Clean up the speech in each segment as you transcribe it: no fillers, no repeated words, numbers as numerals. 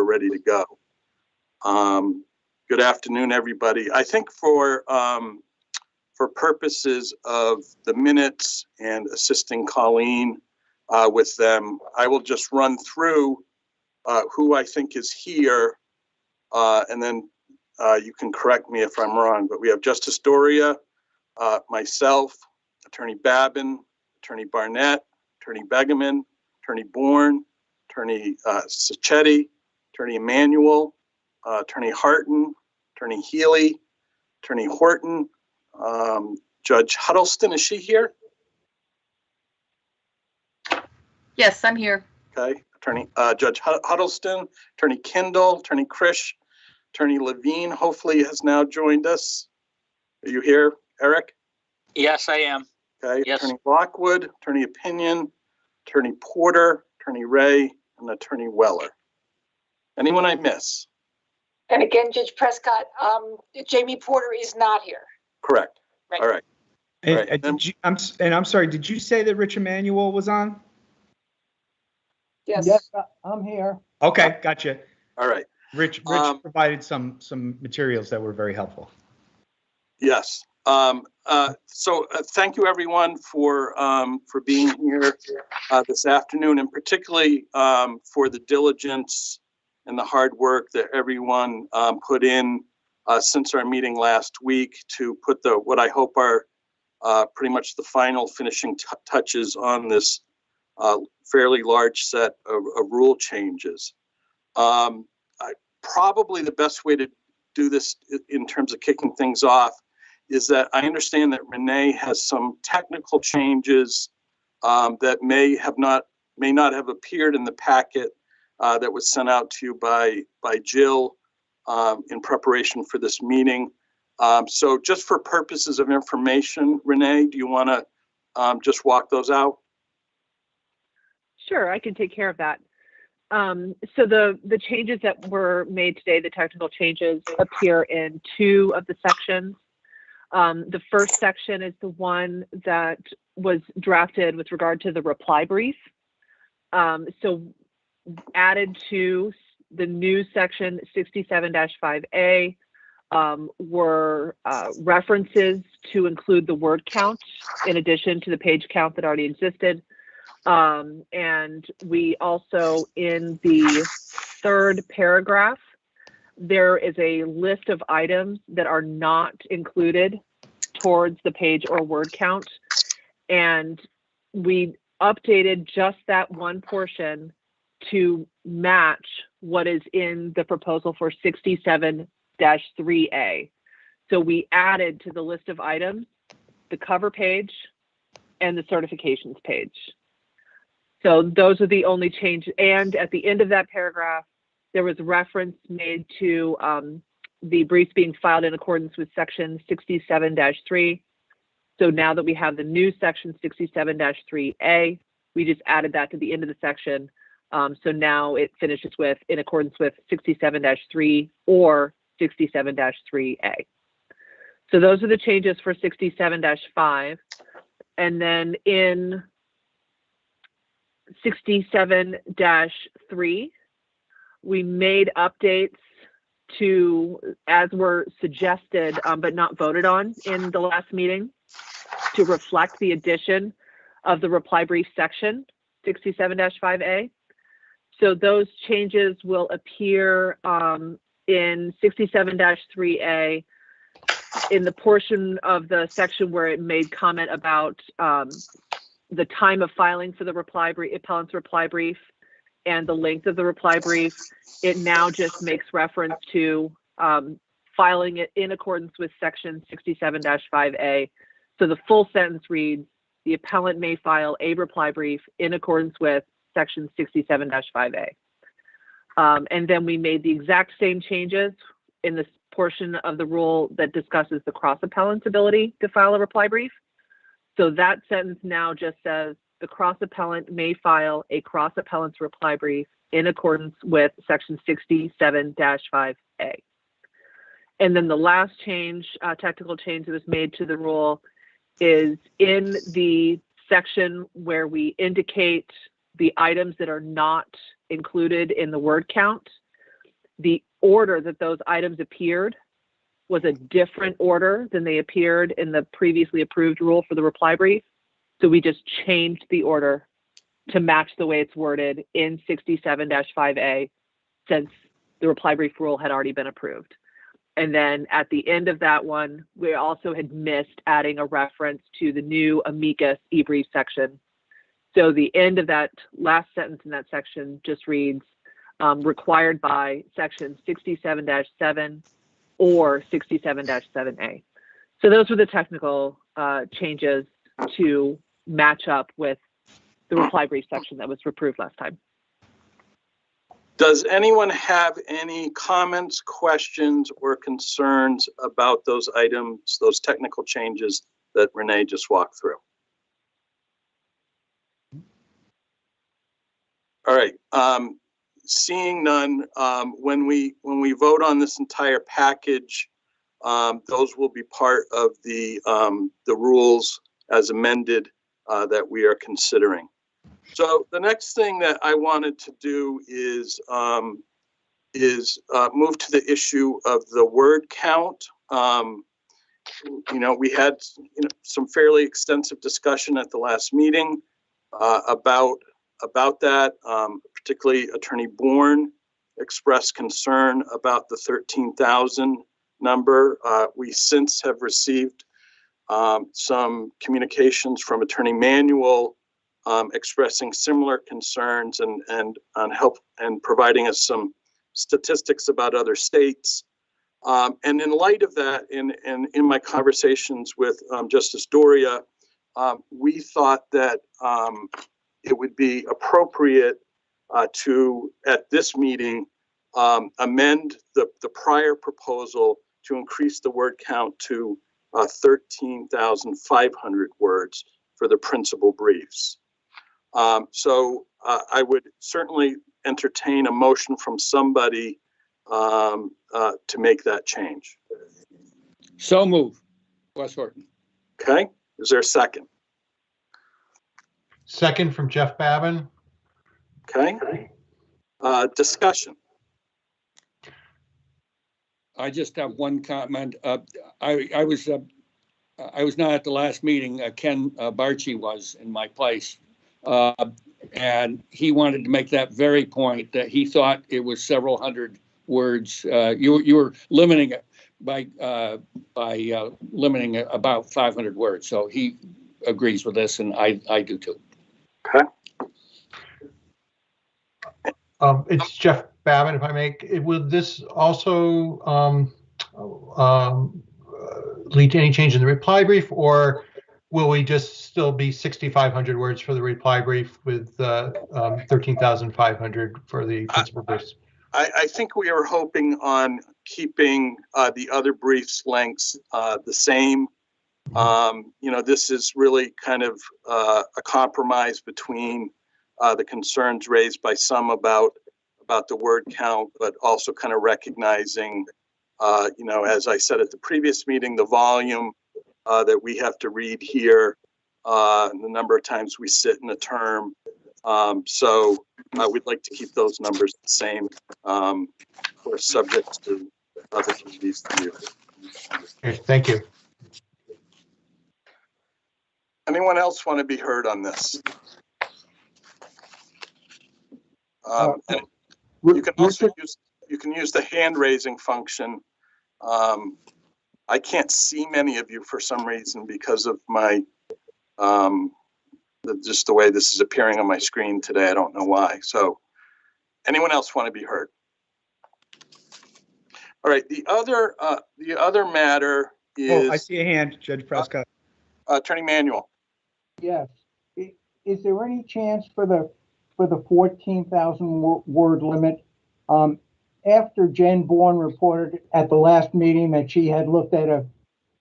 we're ready to go. Good afternoon, everybody. I think for purposes of the minutes and assisting Colleen with them, I will just run through who I think is here, and then you can correct me if I'm wrong. But we have Justice Doria, myself, Attorney Babin, Attorney Barnett, Attorney Begeman, Attorney Bourne, Attorney Sacchetti, Attorney Emanuel, Attorney Harton, Attorney Healy, Attorney Horton, Judge Huddleston. Is she here? Yes, I'm here. Okay. Judge Huddleston, Attorney Kindle, Attorney Krish, Attorney Levine hopefully has now joined us. Are you here, Eric? Yes, I am. Okay. Yes. Attorney Lockwood, Attorney Opinion, Attorney Porter, Attorney Ray, and Attorney Weller. Anyone I miss? And again, Judge Prescott, Jamie Porter is not here. Correct. Right. All right. And I'm sorry, did you say that Rich Emanuel was on? Yes. Yes, I'm here. Okay, gotcha. All right. Rich provided some materials that were very helpful. Yes. So thank you, everyone, for being here this afternoon, and particularly for the diligence and the hard work that everyone put in since our meeting last week to put what I hope are pretty much the final finishing touches on this fairly large set of rule changes. Probably the best way to do this in terms of kicking things off is that I understand that Renee has some technical changes that may not have appeared in the packet that was sent out to you by Jill in preparation for this meeting. So just for purposes of information, Renee, do you want to just walk those out? Sure, I can take care of that. So the changes that were made today, the technical changes, appear in two of the sections. The first section is the one that was drafted with regard to the reply brief. So added to the new section 67-5A were references to include the word count in addition to the page count that already existed. And we also, in the third paragraph, there is a list of items that are not included towards the page or word count. And we updated just that one portion to match what is in the proposal for 67-3A. So we added to the list of items the cover page and the certifications page. So those are the only changes. And at the end of that paragraph, there was reference made to the briefs being filed in accordance with section 67-3. So now that we have the new section 67-3A, we just added that to the end of the section. So now it finishes with in accordance with 67-3 or 67-3A. So those are the changes for 67-5. And then in 67-3, we made updates to, as were suggested, but not voted on in the last meeting, to reflect the addition of the reply brief section, 67-5A. So those changes will appear in 67-3A in the portion of the section where it made comment about the time of filing for the reply brief, appellant's reply brief, and the length of the reply brief. It now just makes reference to filing it in accordance with section 67-5A. So the full sentence reads, the appellant may file a reply brief in accordance with section 67-5A. And then we made the exact same changes in this portion of the rule that discusses the cross appellant's ability to file a reply brief. So that sentence now just says the cross appellant may file a cross appellant's reply brief in accordance with section 67-5A. And then the last change, technical change that was made to the rule is in the section where we indicate the items that are not included in the word count. the order that those items appeared was a different order than they appeared in the previously approved rule for the reply brief. So we just changed the order to match the way it's worded in 67-5A, since the reply brief rule had already been approved. And then at the end of that one, we also had missed adding a reference to the new amicus e-brief section. So the end of that last sentence in that section just reads, required by section 67-7 or 67-7A. So those were the technical changes to match up with the reply brief section that was approved last time. Does anyone have any comments, questions, or concerns about those items, those technical changes that Renee just walked through? All right. Seeing none, when we vote on this entire package, those will be part of the rules as amended that we are considering. So the next thing that I wanted to do is move to the issue of the word count. We had some fairly extensive discussion at the last meeting about that. Particularly Attorney Bourne expressed concern about the 13,000 number. We since have received some communications from Attorney Manuel expressing similar concerns and on help and providing us some statistics about other states. And in light of that, in my conversations with Justice Doria, we thought that it would be appropriate to, at this meeting, amend the prior proposal to increase the word count to 13,500 words for the principal briefs. So I would certainly entertain a motion from somebody to make that change. So move. Wes Horton. Okay, is there a second? Second from Jeff Babin. Okay, discussion. I just have one comment. I was not at the last meeting. Ken Barchi was in my place. And he wanted to make that very point that he thought it was several hundred words. You were limiting it by limiting it about 500 words. So he agrees with this, and I do too. Okay. It's Jeff Babin, if I may. Will this also lead to any change in the reply brief, or will we just still be 6,500 words for the reply brief with 13,500 for the principal briefs? I think we are hoping on keeping the other briefs lengths the same. This is really kind of a compromise between the concerns raised by some about the word count, but also kind of recognizing, as I said at the previous meeting, the volume that we have to read here, the number of times we sit in a term. So we'd like to keep those numbers the same, of course, subject to other committees to you. Okay, thank you. Anyone else want to be heard on this? And you can also use the hand raising function. I can't see many of you for some reason because of my just the way this is appearing on my screen today. I don't know why. So anyone else want to be heard? All right. The other matter is. Oh, I see a hand, Judge Prescott. Attorney Manuel. Yes. Is there any chance for the 14,000 word limit? After Jen Bourne reported at the last meeting that she had looked at a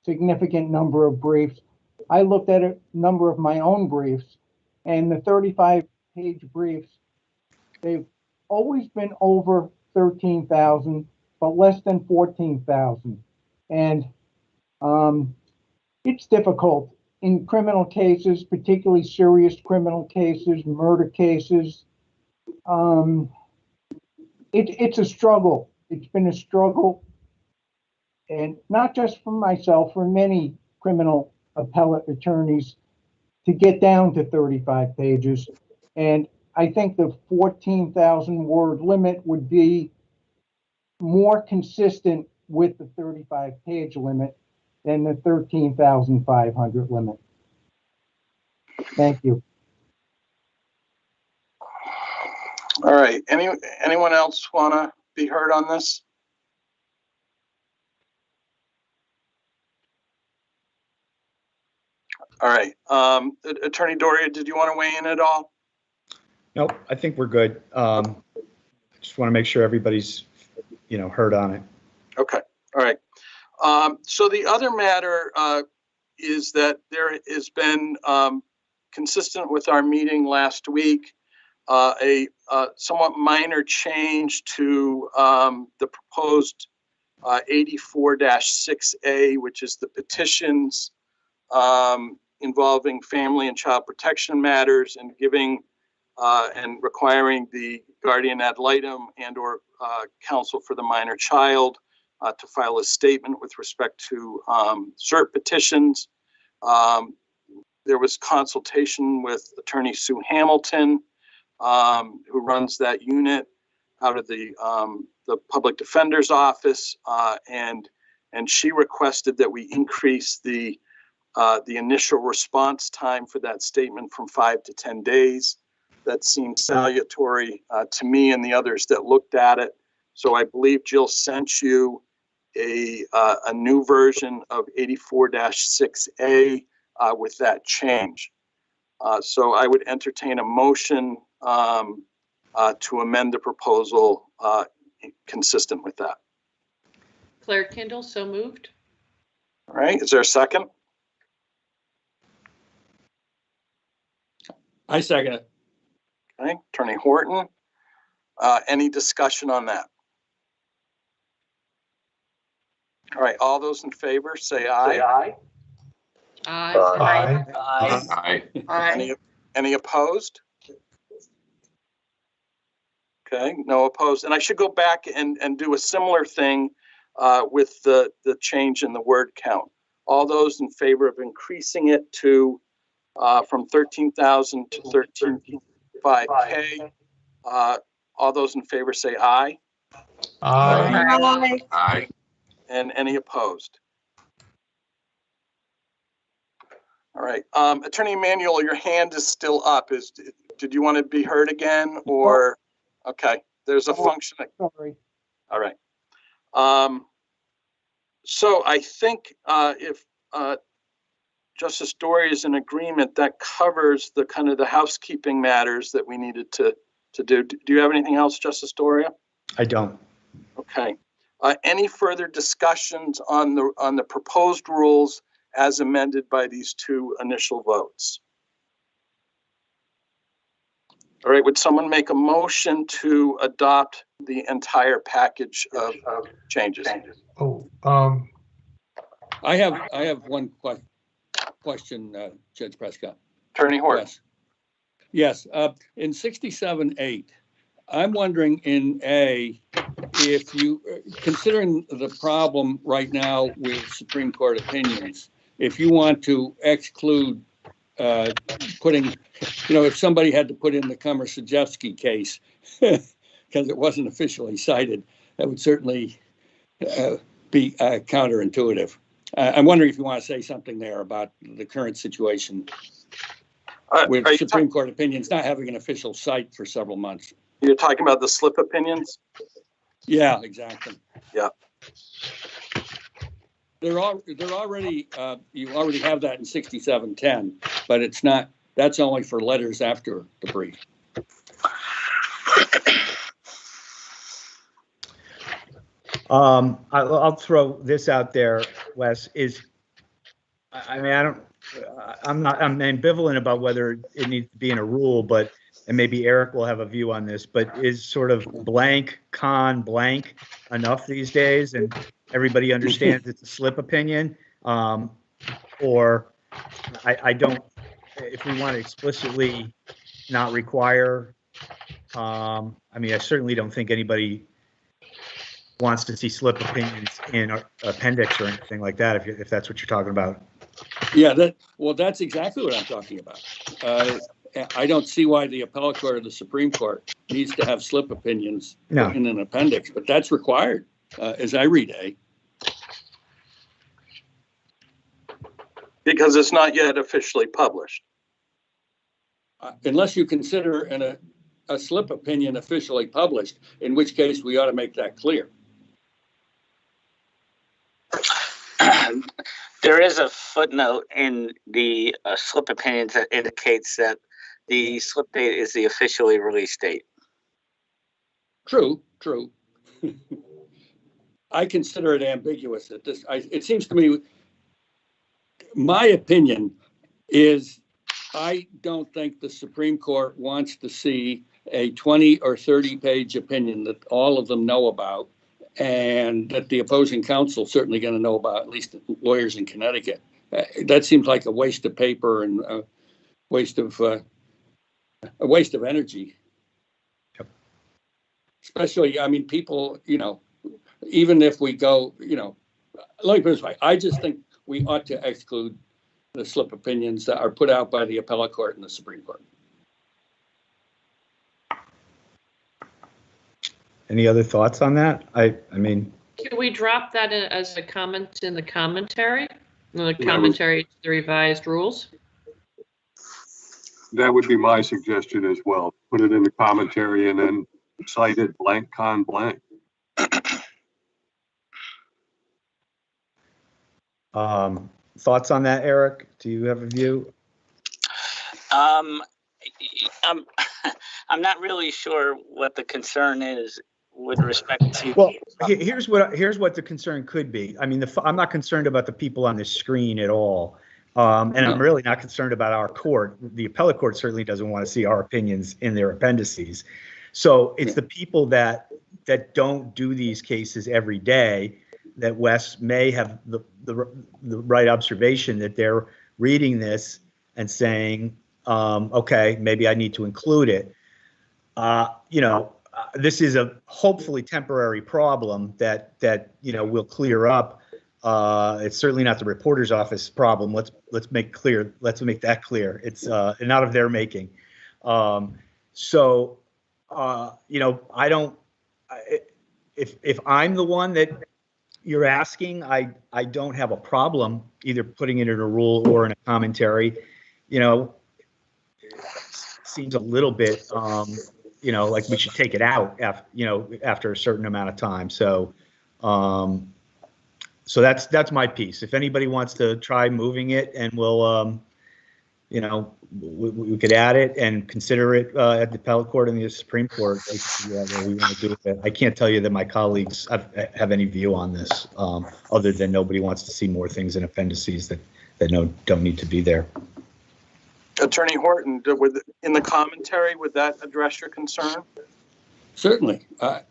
significant number of briefs, I looked at a number of my own briefs, and the 35-page briefs, they've always been over 13,000, but less than 14,000. And it's difficult in criminal cases, particularly serious criminal cases, murder cases. It's a struggle it's been a struggle, and not just for myself, for many criminal appellate attorneys, to get down to 35 pages. And I think the 14,000 word limit would be more consistent with the 35 page limit than the 13,500 limit. Thank you. All right, anyone else want to be heard on this? All right, Attorney Doria, did you want to weigh in at all? Nope, I think we're good. Just want to make sure everybody's, heard on it. Okay, all right. So the other matter is that there has been, consistent with our meeting last week, a somewhat minor change to the proposed 84-6A, which is the petitions involving family and child protection matters, and giving and requiring the guardian ad litem and or counsel for the minor child to file a statement with respect to cert petitions. There was consultation with Attorney Sue Hamilton, who runs that unit out of the Public Defender's Office, and she requested that we increase the initial response time for that statement from 5 to 10 days. That seemed salutary to me and the others that looked at it. So I believe Jill sent you a new version of 84-6A with that change. So I would entertain a motion to amend the proposal consistent with that. Claire Kindle, so moved. All right, is there a second? I second it. Okay, Attorney Horton. Any discussion on that? All right, all those in favor say aye. Aye. Aye. Any opposed? Okay, no opposed. And I should go back and do a similar thing with the change in the word count. All those in favor of increasing it to from 13,000 to 13,500. All those in favor say aye. Aye. And any opposed? All right, Attorney Emanuel, your hand is still up. Did you want to be heard again, or? Okay, there's a function. Sorry. All right. So I think if Justice Doria is in agreement, that covers the kind of the housekeeping matters that we needed to do. Do you have anything else, Justice Doria? I don't. Okay. Any further discussions on the proposed rules as amended by these two initial votes? All right, would someone make a motion to adopt the entire package of changes? Oh, I have one question, Judge Prescott. Attorney Horton. Yes. In 67-8, I'm wondering in A, if you, considering the problem right now with Supreme Court opinions, if you want to exclude putting, if somebody had to put in the Komarsadjevsky case because it wasn't officially cited, that would certainly be counterintuitive. I'm wondering if you want to say something there about the current situation with Supreme Court opinions not having an official cite for several months. You're talking about the slip opinions? Yeah, exactly. Yeah. They're already, you already have that in 67-10, but it's not, that's only for letters after the brief. I'll throw this out there, Wes, I'm ambivalent about whether it needs to be in a rule, and maybe Eric will have a view on this, but is sort of blank, con, blank enough these days? And everybody understands it's a slip opinion, or I don't, if we want to explicitly not require, I certainly don't think anybody wants to see slip opinions in our appendix or anything like that, if that's what you're talking about. Yeah, that's exactly what I'm talking about. I don't see why the appellate court or the Supreme Court needs to have slip opinions No. in an appendix, but that's required, as I read A. Because it's not yet officially published. Unless you consider a slip opinion officially published, in which case we ought to make that clear. There is a footnote in the slip opinions that indicates that the slip date is the officially released date. True. I consider it ambiguous at this. It seems to me, my opinion is, I don't think the Supreme Court wants to see a 20 or 30 page opinion that all of them know about, and that the opposing counsel certainly going to know about, at least lawyers in Connecticut. That seems like a waste of paper and a waste of energy. Yep. Especially, I mean, people, even if we go, let me put it this way, I just think we ought to exclude the slip opinions that are put out by the appellate court and the Supreme Court. Any other thoughts on that? I mean, Can we drop that as a comment in the commentary? The commentary to the revised rules? That would be my suggestion as well. Put it in the commentary and then cite it blank con blank. Thoughts on that, Eric? Do you have a view? I'm not really sure what the concern is with respect to. Well, here's what the concern could be. I mean, I'm not concerned about the people on the screen at all, and I'm really not concerned about our court. The appellate court certainly doesn't want to see our opinions in their appendices. So it's the people that don't do these cases every day that Wes may have the right observation that they're reading this and saying, okay, maybe I need to include it. This is a hopefully temporary problem that will clear up. It's certainly not the reporter's office problem. Let's make that clear. It's not of their making. I don't. If I'm the one that you're asking, I don't have a problem either putting it in a rule or in a commentary. Seems a little bit, like we should take it out after a certain amount of time. So that's my piece. If anybody wants to try moving it, and we'll, we could add it and consider it at the appellate court and the Supreme Court. What we want to do with it. I can't tell you that my colleagues have any view on this, other than nobody wants to see more things in appendices that don't need to be there. Attorney Horton, in the commentary, would that address your concern? Certainly. I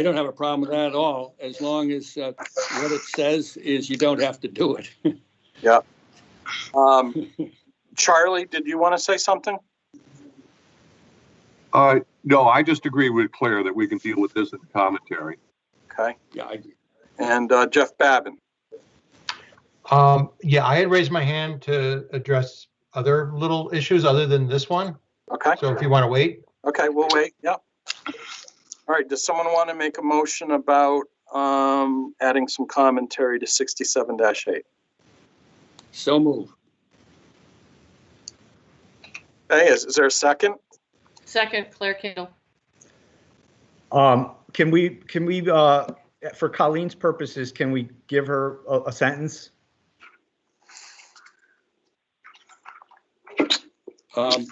don't have a problem with that at all, as long as what it says is you don't have to do it. Yeah. Charlie, did you want to say something? No, I just agree with Claire that we can deal with this in the commentary. Okay. Yeah, I agree. And Jeff Babin. Yeah, I had raised my hand to address other little issues other than this one. Okay. So if you want to wait. Okay, we'll wait. Yep. All right. Does someone want to make a motion about adding some commentary to 67-8? So move. Okay. Is there a second? Second, Claire Kendall. Can we for Colleen's purposes, can we give her a sentence? Well,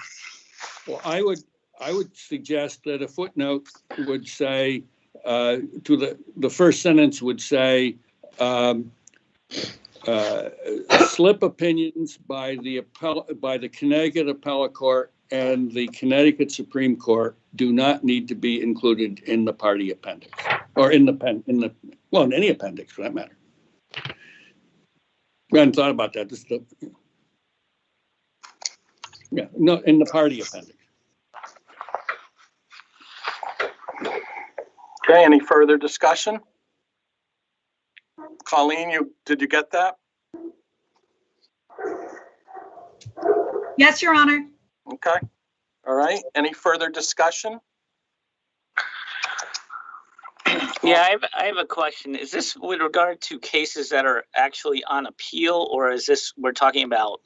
I would suggest that a footnote would say, to the first sentence would say, slip opinions by the Connecticut Appellate Court and the Connecticut Supreme Court do not need to be included in the party appendix, or in any appendix for that matter. We hadn't thought about that. In the party appendix. Okay. Any further discussion? Colleen, did you get that? Yes, Your Honor. Okay. All right. Any further discussion? Yeah, I have a question. Is this with regard to cases that are actually on appeal, or is this, we're talking about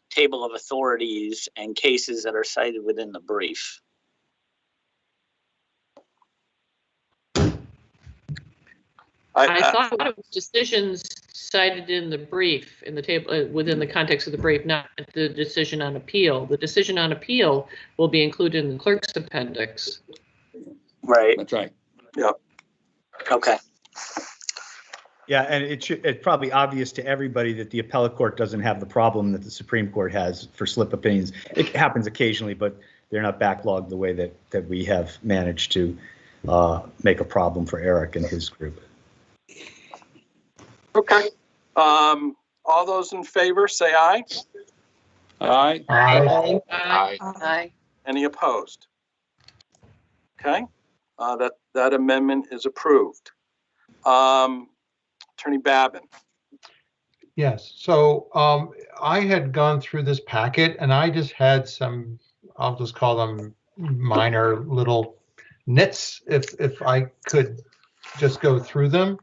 table of authorities and cases that are cited within the brief? I thought it was decisions cited in the brief, in the table, within the context of the brief, not the decision on appeal. The decision on appeal will be included in the clerk's appendix. Right. That's right. Yep. Okay. Yeah, and it's probably obvious to everybody that the appellate court doesn't have the problem that the Supreme Court has for slip opinions. It happens occasionally, but they're not backlogged the way that we have managed to make a problem for Eric and his group. Okay. All those in favor, say aye. Aye. Aye. Aye. Any opposed? Okay. That amendment is approved. Attorney Babin. Yes, so I had gone through this packet and I just had some, I'll just call them minor little nits, if I could just go through them.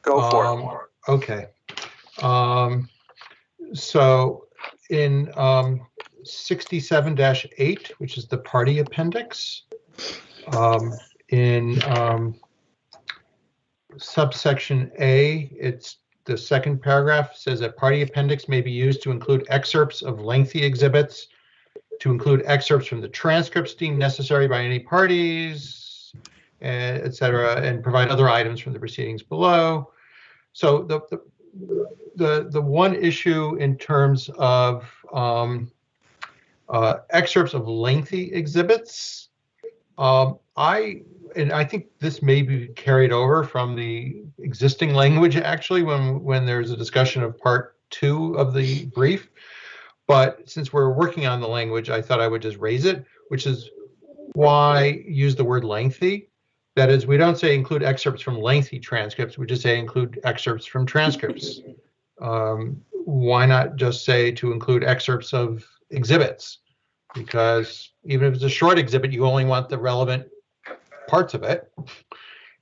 Go for it. Okay. So in 67-8, which is the party appendix, in subsection A, it's the second paragraph says that party appendix may be used to include excerpts of lengthy exhibits, to include excerpts from the transcripts deemed necessary by any parties, et cetera, and provide other items from the proceedings below. So the one issue in terms of excerpts of lengthy exhibits, I think this may be carried over from the existing language, actually, when there's a discussion of part 2 of the brief. But since we're working on the language, I thought I would just raise it, which is why use the word lengthy. That is, we don't say include excerpts from lengthy transcripts. We just say include excerpts from transcripts. Why not just say to include excerpts of exhibits? Because even if it's a short exhibit, you only want the relevant parts of it.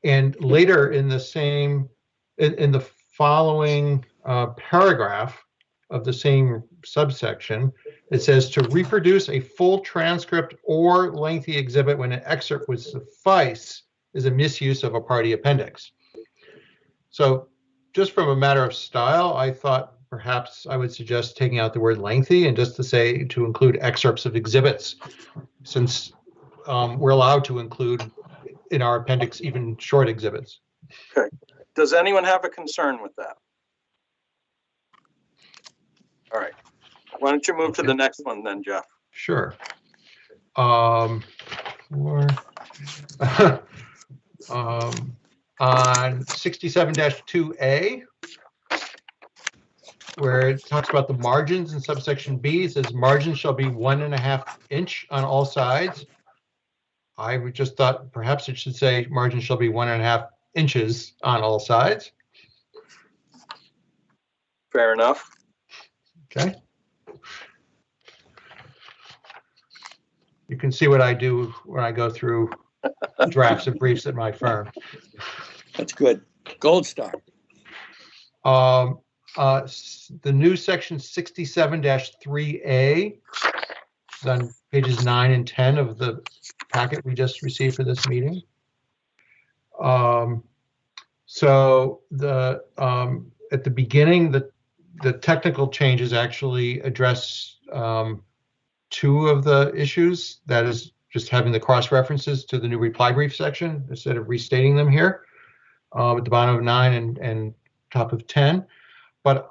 And later in the same, in the following paragraph of the same subsection, it says to reproduce a full transcript or lengthy exhibit when an excerpt would suffice is a misuse of a party appendix. So just from a matter of style, I thought perhaps I would suggest taking out the word lengthy and just to say to include excerpts of exhibits, since we're allowed to include in our appendix even short exhibits. Okay. Does anyone have a concern with that? All right. Why don't you move to the next one then, Jeff? Sure. On 67-2A, where it talks about the margins in subsection B, it says margins shall be 1.5 inch on all sides. I just thought perhaps it should say margins shall be 1.5 inches on all sides. Fair enough. Okay. You can see what I do when I go through drafts of briefs at my firm. That's good. Gold star. The new section 67-3A is on pages 9 and 10 of the packet we just received for this meeting. So at the beginning, the technical changes actually address 2 of the issues. That is just having the cross references to the new reply brief section instead of restating them here at the bottom of 9 and top of 10. But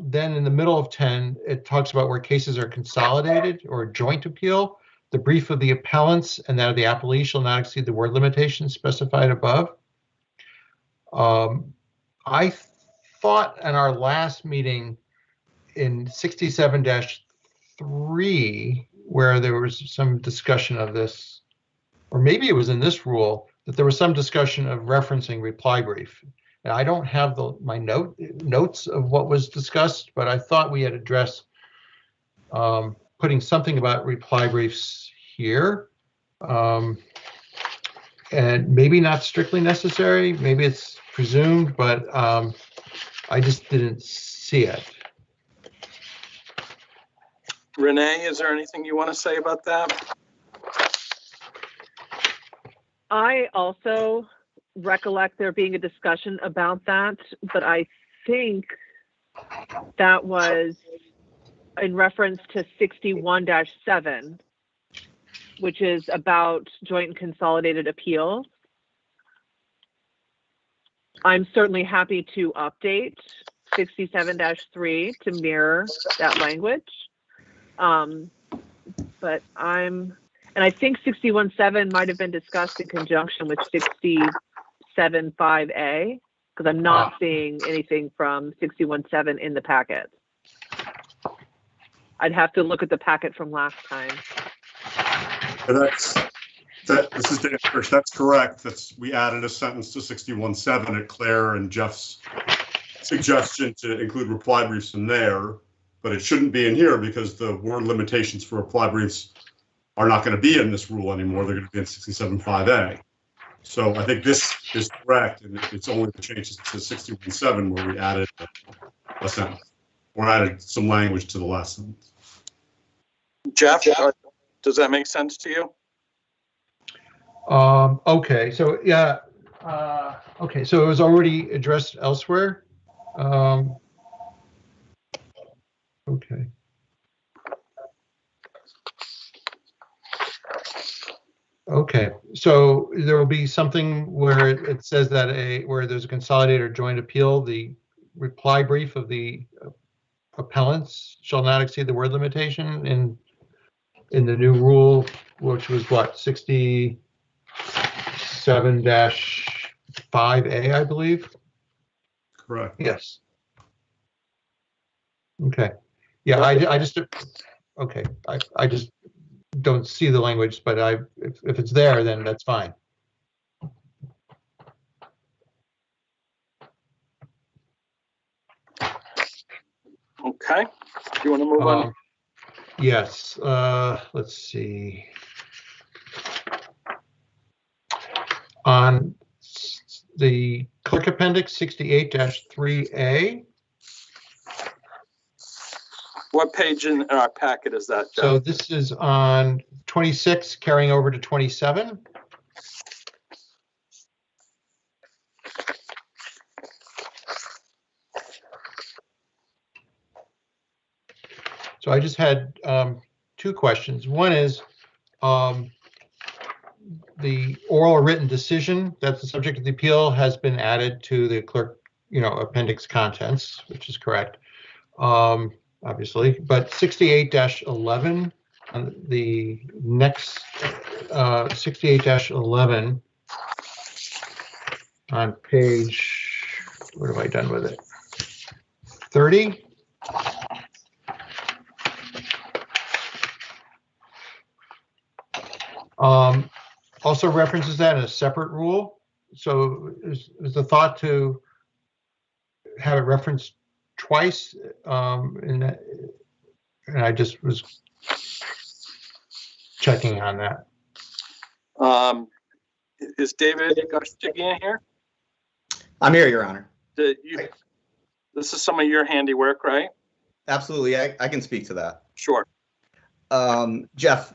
then in the middle of 10, it talks about where cases are consolidated or joint appeal. The brief of the appellants and that of the appellee shall not exceed the word limitations specified above. I thought in our last meeting in 67-3, where there was some discussion of this, or maybe it was in this rule, that there was some discussion of referencing reply brief. And I don't have my notes of what was discussed, but I thought we had addressed putting something about reply briefs here. And maybe not strictly necessary, maybe it's presumed, but I just didn't see it. Renee, is there anything you want to say about that? I also recollect there being a discussion about that, but I think that was in reference to 61-7, which is about joint and consolidated appeals. I'm certainly happy to update 67-3 to mirror that language. But I think 61-7 might have been discussed in conjunction with 67-5A, because I'm not seeing anything from 61-7 in the packet. I'd have to look at the packet from last time. This is Dan Hirsch. That's correct. We added a sentence to 61-7 at Claire and Jeff's suggestion to include reply briefs in there, but it shouldn't be in here because the word limitations for reply briefs are not going to be in this rule anymore. They're going to be in 67-5A. So I think this is correct, and it's only the changes to 61-7 where we added a sentence or added some language to the last sentence. Jeff, does that make sense to you? Okay, so yeah, okay, so it was already addressed elsewhere. Okay. Okay, so there will be something where it says that where there's a consolidated or joint appeal, the reply brief of the appellants shall not exceed the word limitation in the new rule, which was what, 67-5A, I believe. Correct. Yes. Okay. Yeah, I just okay. I just don't see the language, but if it's there, then that's fine. Okay. Do you want to move on? Yes. Let's see. On the clerk appendix 68-3A. What page in our packet is that, Jeff? So this is on 26, carrying over to 27. So I just had two questions. One is the oral or written decision that's the subject of the appeal has been added to the clerk, appendix contents, which is correct. Obviously, but 68-11, the next 68-11 on page, what have I done with it? 30. Also references that in a separate rule. So is the thought to have it referenced twice, and I just was checking on that. Is David Garstigian here? I'm here, Your Honor. This is some of your handiwork, right? Absolutely, I can speak to that. Sure. Jeff,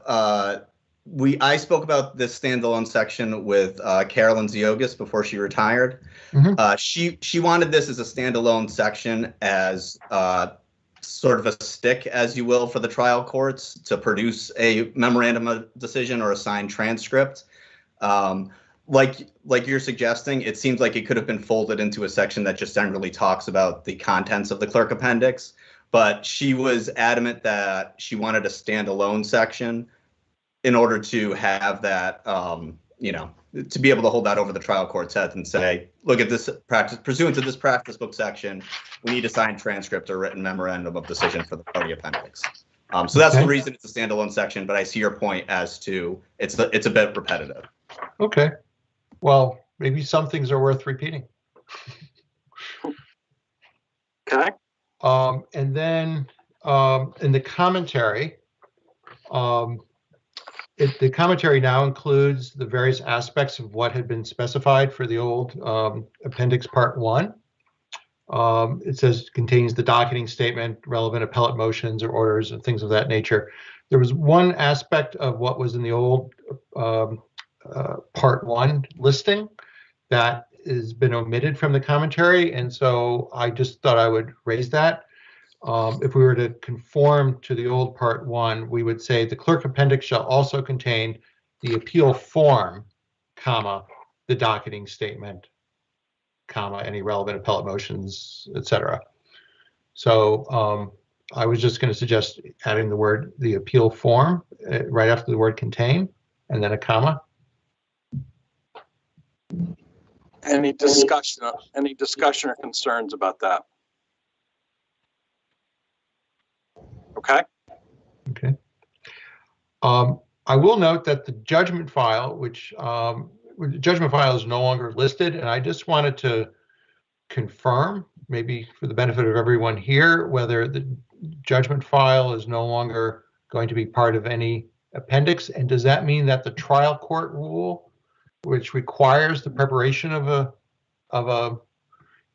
I spoke about this standalone section with Carolyn Ziogas before she retired. Mm-hmm. She wanted this as a standalone section as sort of a stick, as you will, for the trial courts to produce a memorandum of decision or a signed transcript. Like you're suggesting, it seems like it could have been folded into a section that just generally talks about the contents of the clerk appendix. But she was adamant that she wanted a standalone section in order to have that, to be able to hold that over the trial court's head and say, look at this practice, pursuant to this practice book section, we need a signed transcript or written memorandum of decision for the party appendix. So that's the reason it's a standalone section, but I see your point as to it's a bit repetitive. Okay. Well, maybe some things are worth repeating. Okay. And then in the commentary, the commentary now includes the various aspects of what had been specified for the old Appendix Part 1. It says contains the docketing statement, relevant appellate motions or orders and things of that nature. There was one aspect of what was in the old Part 1 listing that has been omitted from the commentary, and so I just thought I would raise that. If we were to conform to the old Part 1, we would say the clerk appendix shall also contain the appeal form, comma, the docketing statement, comma, any relevant appellate motions, etc. So I was just going to suggest adding the appeal form right after the word contain, and then a comma. Any discussion or concerns about that? Okay. Okay. I will note that the judgment file, which the judgment file is no longer listed, and I just wanted to confirm, maybe for the benefit of everyone here, whether the judgment file is no longer going to be part of any appendix. And does that mean that the trial court rule, which requires the preparation of a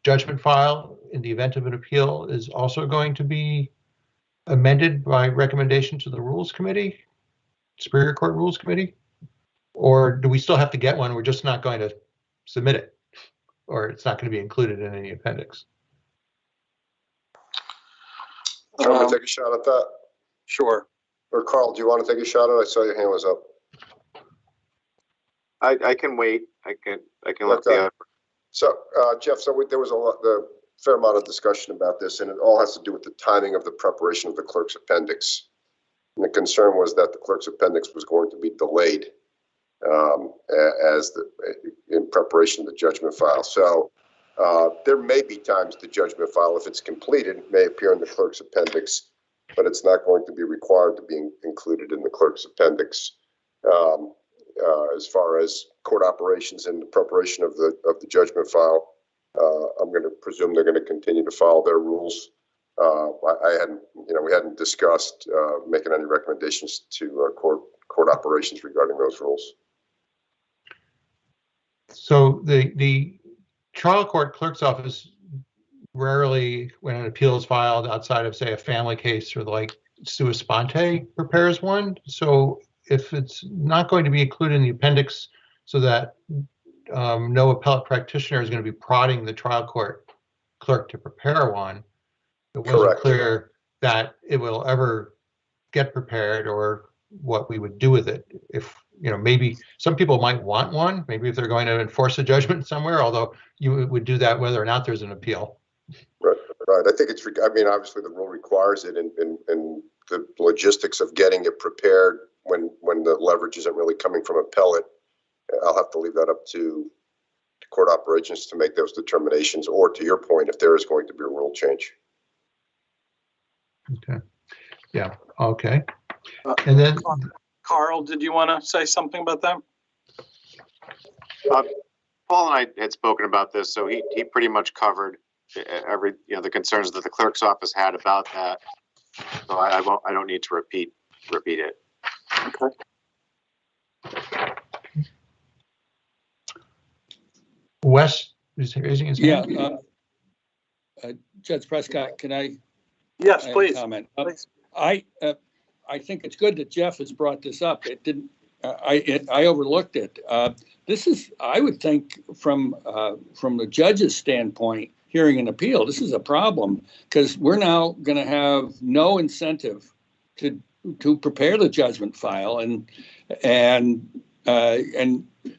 judgment file in the event of an appeal, is also going to be amended by recommendation to the Rules Committee, Superior Court Rules Committee? Or do we still have to get one? We're just not going to submit it, or it's not going to be included in any appendix? Do you want me to take a shot at that? Sure. Or Carl, do you want to take a shot at it? I saw your hand was up. I can wait. I can let Okay. the. So, Jeff, there was a fair amount of discussion about this, and it all has to do with the timing of the preparation of the clerk's appendix. And the concern was that the clerk's appendix was going to be delayed in preparation of the judgment file. So there may be times the judgment file, if it's completed, may appear in the clerk's appendix, but it's not going to be required to be included in the clerk's appendix. As far as court operations and the preparation of the judgment file, I'm going to presume they're going to continue to follow their rules. We hadn't discussed making any recommendations to court operations regarding those rules. So the trial court clerk's office rarely, when an appeal is filed outside of, say, a family case or like sua sponte, prepares one. So if it's not going to be included in the appendix, so that no appellate practitioner is going to be prodding the trial court clerk to prepare one, it wasn't Correct. clear that it will ever get prepared or what we would do with it. If, maybe some people might want one, maybe if they're going to enforce a judgment somewhere, although you would do that whether or not there's an appeal. Right. I think obviously the rule requires it, and the logistics of getting it prepared when the leverage isn't really coming from appellate, I'll have to leave that up to court operations to make those determinations, or to your point, if there is going to be a rule change. Okay. Yeah. Okay. And then Carl, did you want to say something about that? Paul and I had spoken about this, so he pretty much covered the concerns that the clerk's office had about that. So I don't need to repeat it. Okay. Wes is raising his hand. Yeah. Judge Prescott, can I? Yes, please. Comment? Please. I think it's good that Jeff has brought this up. It didn't. I overlooked it. This is, I would think, from the judge's standpoint, hearing an appeal, this is a problem, because we're now going to have no incentive to prepare the judgment file, and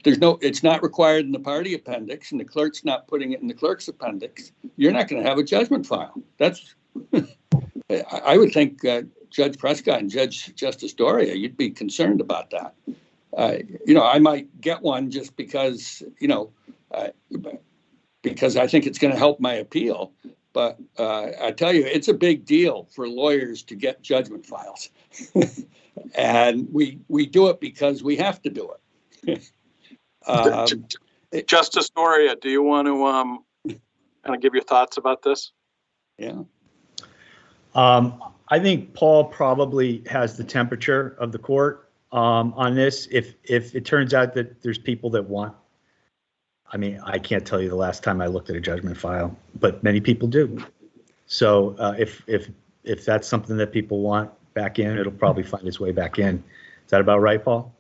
there's no, it's not required in the party appendix, and the clerk's not putting it in the clerk's appendix. You're not going to have a judgment file. That's, I would think Judge Prescott and Justice Doria, you'd be concerned about that. I might get one just because, because I think it's going to help my appeal. But I tell you, it's a big deal for lawyers to get judgment files. And we do it because we have to do it. Justice Doria, do you want to kind of give your thoughts about this? Yeah. I think Paul probably has the temperature of the court on this. If it turns out that there's people that want, I mean, I can't tell you the last time I looked at a judgment file, but many people do. So if that's something that people want back in, it'll probably find its way back in. Is that about right, Paul?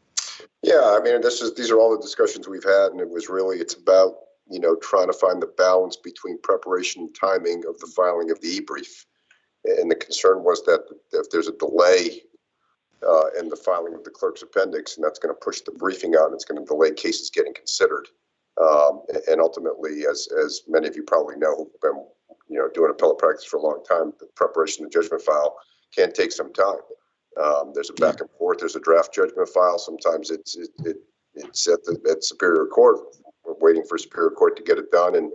Yeah, I mean, these are all the discussions we've had, and it's about, trying to find the balance between preparation and timing of the filing of the e-brief. And the concern was that if there's a delay in the filing of the clerk's appendix, and that's going to push the briefing out, and it's going to delay cases getting considered. And ultimately, as many of you probably know, who've been doing appellate practice for a long time, the preparation of the judgment file can take some time. There's a back and forth. There's a draft judgment file. Sometimes it's at Superior Court. We're waiting for Superior Court to get it done, and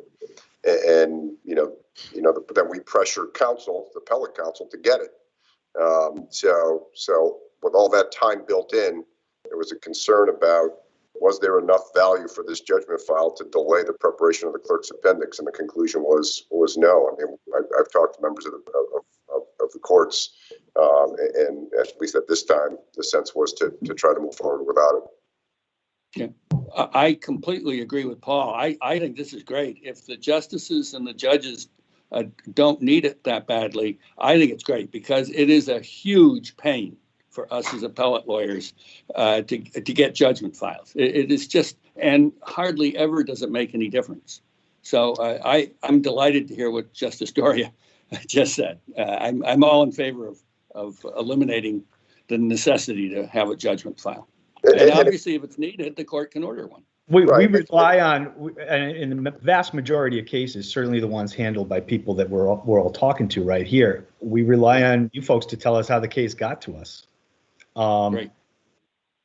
but then we pressure counsel, the appellate counsel, to get it. So with all that time built in, there was a concern about, was there enough value for this judgment file to delay the preparation of the clerk's appendix? And the conclusion was no. I mean, I've talked to members of the courts, and at least at this time, the sense was to try to move forward without it. Yeah, I completely agree with Paul. I think this is great. If the justices and the judges don't need it that badly, I think it's great, because it is a huge pain for us as appellate lawyers to get judgment files. It is just, and hardly ever does it make any difference. So I'm delighted to hear what Justice Doria just said. I'm all in favor of eliminating the necessity to have a judgment file. And obviously, if it's needed, the court can order one. We rely on, and in the vast majority of cases, certainly the ones handled by people that we're all talking to right here, we rely on you folks to tell us how the case got to us. Great.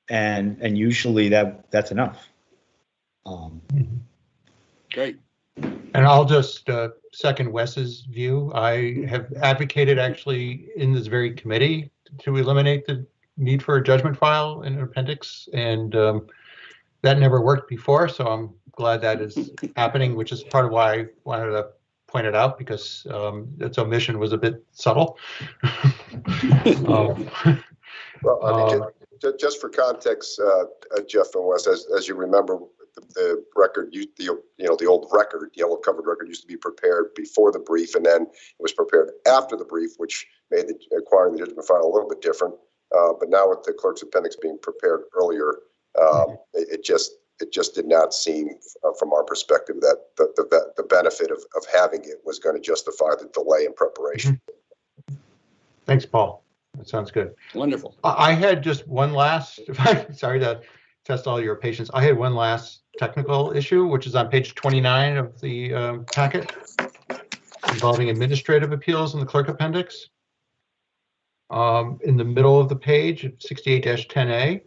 And usually that's enough. Great. And I'll just second Wes's view. I have advocated actually in this very committee to eliminate the need for a judgment file in an appendix, and that never worked before, so I'm glad that is happening, which is part of why I wanted to point it out, because its omission was a bit subtle. Well, I mean, just for context, Jeff and Wes, as you remember, the record, the old record, yellow covered record, used to be prepared before the brief, and then it was prepared after the brief, which made acquiring the judgment file a little bit different. But now with the clerk's appendix being prepared earlier, it just did not seem, from our perspective, that the benefit of having it was going to justify the delay in preparation. Thanks, Paul. That sounds good. Wonderful. I had just one last, sorry to test all your patience. I had one last technical issue, which is on page 29 of the packet, involving administrative appeals in the clerk appendix. In the middle of the page, 68-10A,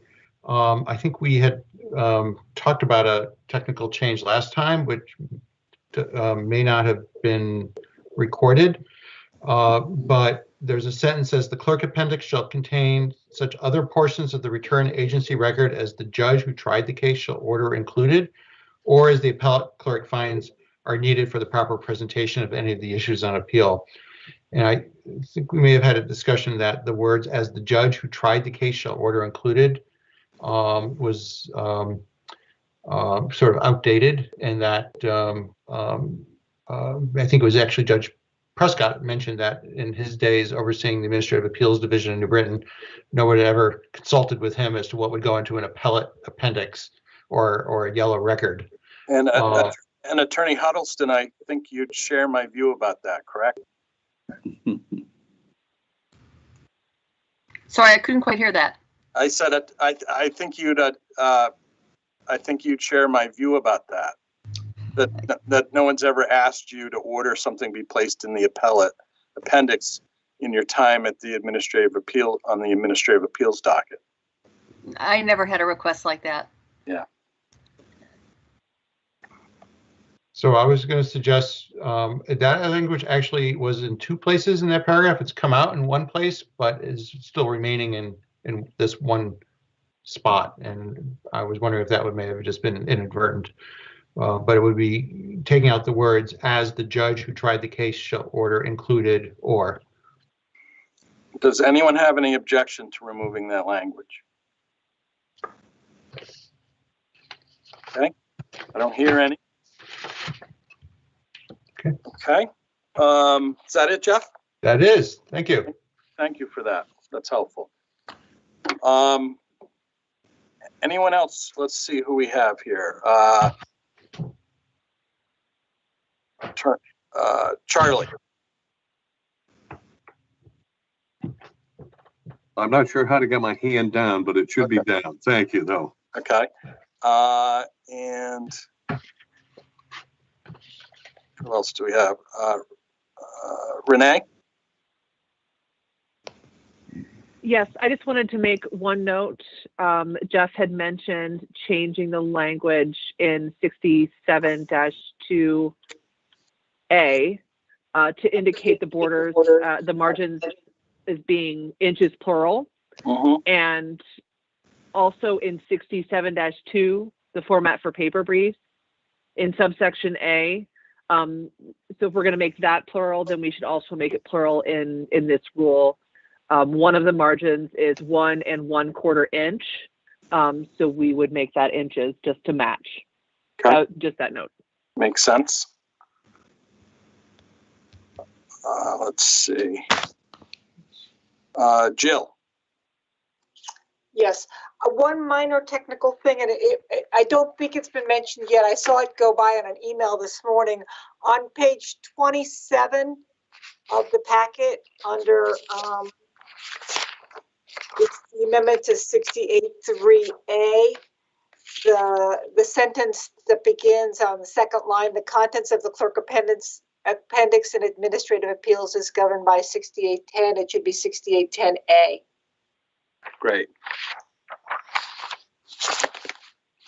I think we had talked about a technical change last time, which may not have been recorded, but there's a sentence that says the clerk appendix shall contain such other portions of the return agency record as the judge who tried the case shall order included, or as the appellate clerk finds are needed for the proper presentation of any of the issues on appeal. And I think we may have had a discussion that the words "as the judge who tried the case shall order included" was sort of outdated, and that I think it was actually Judge Prescott mentioned that in his days overseeing the Administrative Appeals Division in New Britain, no one had ever consulted with him as to what would go into an appellate appendix or a yellow record. And Attorney Huddleston, I think you'd share my view about that, correct? Sorry, I couldn't quite hear that. I said it. I think you'd share my view about that. That no one's ever asked you to order something be placed in the appellate appendix in your time at the administrative appeal on the administrative appeals docket. I never had a request like that. Yeah. So I was going to suggest that language actually was in two places in that paragraph. It's come out in one place, but is still remaining in this one spot. And I was wondering if that may have just been inadvertent. But it would be taking out the words "as the judge who tried the case shall order included or." Does anyone have any objection to removing that language? Okay, I don't hear any. Okay. Is that it, Jeff? That is. Thank you. Thank you for that. That's helpful. Anyone else? Let's see who we have here. Charlie. I'm not sure how to get my hand down, but it should be down. Thank you, though. Okay. And who else do we have? Renee? Yes, I just wanted to make one note. Jeff had mentioned changing the language in 67-2A to indicate the borders, the margins as being inches plural. And also in 67-2, the format for paper briefs, in subsection A. So if we're going to make that plural, then we should also make it plural in this rule. One of the margins is 1 1/4 inch. So we would make that inches just to match. Okay. Just that note. Makes sense. Let's see. Jill. Yes, one minor technical thing, and I don't think it's been mentioned yet. I saw it go by on an email this morning. On page 27 of the packet, under it's the amendment to 68-3A, the sentence that begins on the second line, the contents of the clerk appendix and administrative appeals is governed by 6810. It should be 6810A. Great.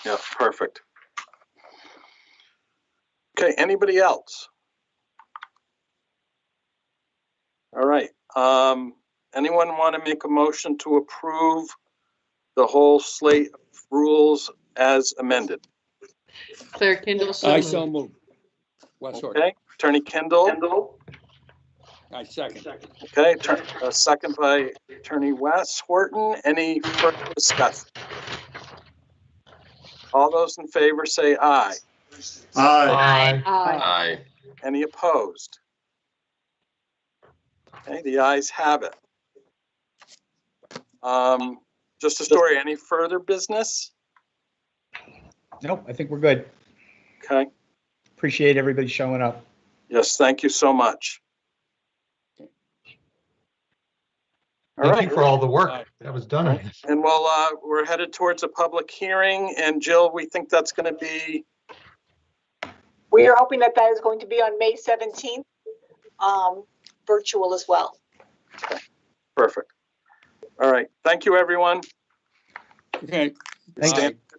Yeah, perfect. Okay, anybody else? All right. Anyone want to make a motion to approve the whole slate of rules as amended? Claire Kindle. I so move. Okay, Attorney Kendall. I second. Okay, second by Attorney West. Horton, any further discussion? All those in favor say aye. Aye. Aye. Any opposed? Okay, the ayes have it. Just a story, any further business? Nope, I think we're good. Okay, Appreciate everybody showing up. yes, thank you so much. All Thank you for all the work that was done on right. this. And we're headed towards a public hearing, and Jill, we think that's going to be, We are hoping that is going to be on May 17th, virtual as well. perfect. All right, thank you, everyone. Okay. Thanks. Stand-